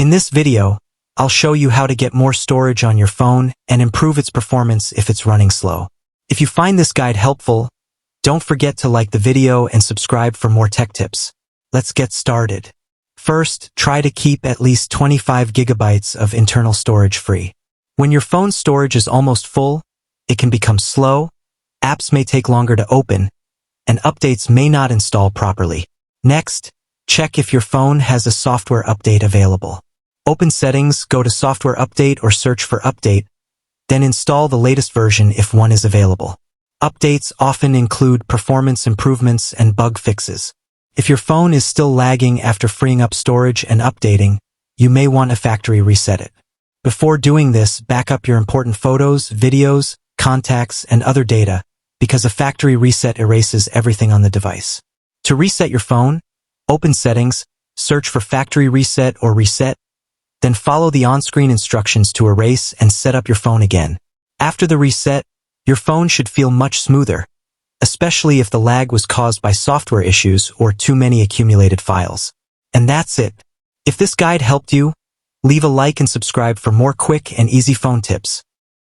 In this video, I'll show you how to get more storage on your phone and improve its performance if it's running slow. If you find this guide helpful, don't forget to like the video and subscribe for more tech tips. Let's get started. First, try to keep at least 25 gigabytes of internal storage free. When your phone's storage is almost full, it can become slow, apps may take longer to open, and updates may not install properly. Next, check if your phone has a software update available. Open Settings, go to Software Update or search for Update, then install the latest version if one is available. Updates often include performance improvements and bug fixes. If your phone is still lagging after freeing up storage and updating, you may want to factory reset it. Before doing this, back up your important photos, videos, contacts, and other data, because a factory reset erases everything on the device. To reset your phone, open Settings, search for Factory Reset or Reset, then follow the on-screen instructions to erase and set up your phone again. After the reset, your phone should feel much smoother, especially if the lag was caused by software issues or too many accumulated files. And that's it. If this guide helped you, leave a like and subscribe for more quick and easy phone tips.